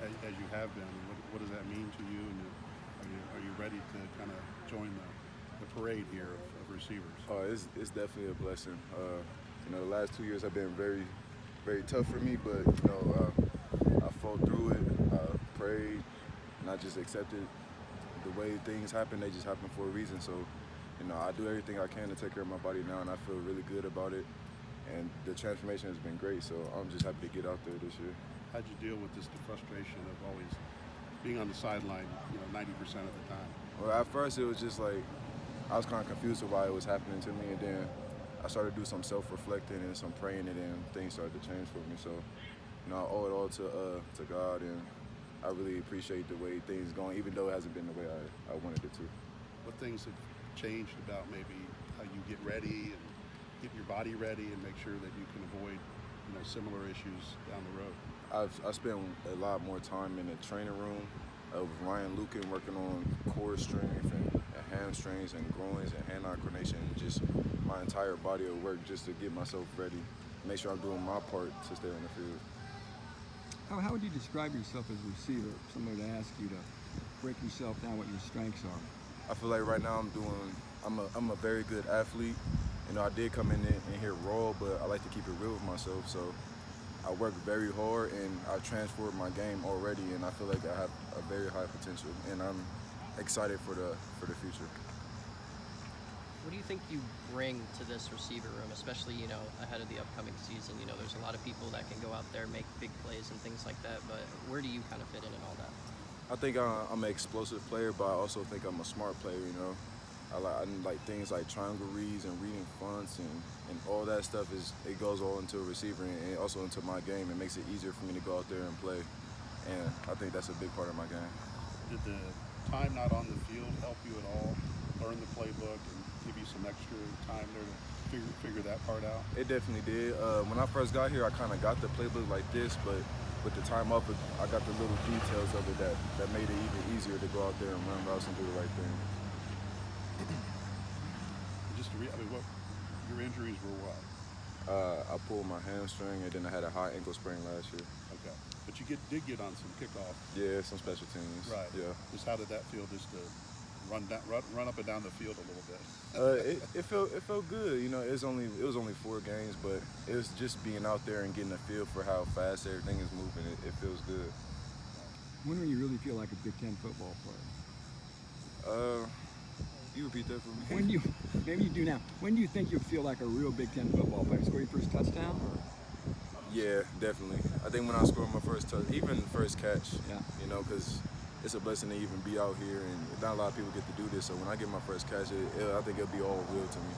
as you have been. What does that mean to you? And are you ready to kind of join the parade here of receivers? Oh, it's definitely a blessing. The last 2 years have been very, very tough for me, but I fought through it. I prayed, and I just accepted the way things happen. They just happen for a reason. So, I do everything I can to take care of my body now, and I feel really good about it. And the transformation has been great. So I'm just happy to get out there this year. How'd you deal with the frustration of always being on the sideline, 90% of the time? Well, at first it was just like I was kind of confused with why it was happening to me, and then I started to do some self-reflecting and some praying, and then things started to change for me. So, I owe it all to God, and I really appreciate the way things going, even though it hasn't been the way I wanted it to. What things have changed about maybe how you get ready and get your body ready and make sure that you can avoid, similar issues down the road? I spent a lot more time in the training room with Ryan Lucan working on core strength and hamstrings and groins and hand-eye coordination, just my entire body of work just to get myself ready, make sure I'm doing my part to stay on the field. How would you describe yourself as a receiver? If somebody to ask you to break yourself down, what your strengths are. I feel like right now I'm a very good athlete. I did come in here raw, but I like to keep it real with myself. So I work very hard, and I've transformed my game already, and I feel like I have a very high potential, and I'm excited for the future. What do you think you bring to this receiver room, especially, ahead of the upcoming season? There's a lot of people that can go out there, make big plays and things like that, but where do you kind of fit in all that? I think I'm an explosive player, but I also think I'm a smart player, I like things like triangle reads and reading fronts and all that stuff. It goes all into a receiver and also into my game. It makes it easier for me to go out there and play, and I think that's a big part of my game. Did the time not on the field help you at all learn the playbook and give you some extra time there to figure that part out? It definitely did. When I first got here, I kind of got the playbook like this, but with the time up, I got the little details of it that made it even easier to go out there and run routes and do the right thing. What your injuries were? What? I pulled my hamstring, and then I had a high ankle sprain last year. Okay, but you did get on some kickoff. Yeah, some special teams. Right. Yeah. Just how did that feel? Just to run up and down the field a little bit. It felt good. It was only 4 games, but it was just being out there and getting a feel for how fast everything is moving. It feels good. When will you really feel like a Big Ten football player? You repeat that for me? Maybe you do now. When do you think you'll feel like a real Big Ten football player? Score your first touchdown? Or? Yeah, definitely. I think when I scored my first touch, even first catch, yeah. Because it's a blessing to even be out here, and not a lot of people get to do this. So when I get my first catch, I think it'll be all real to me.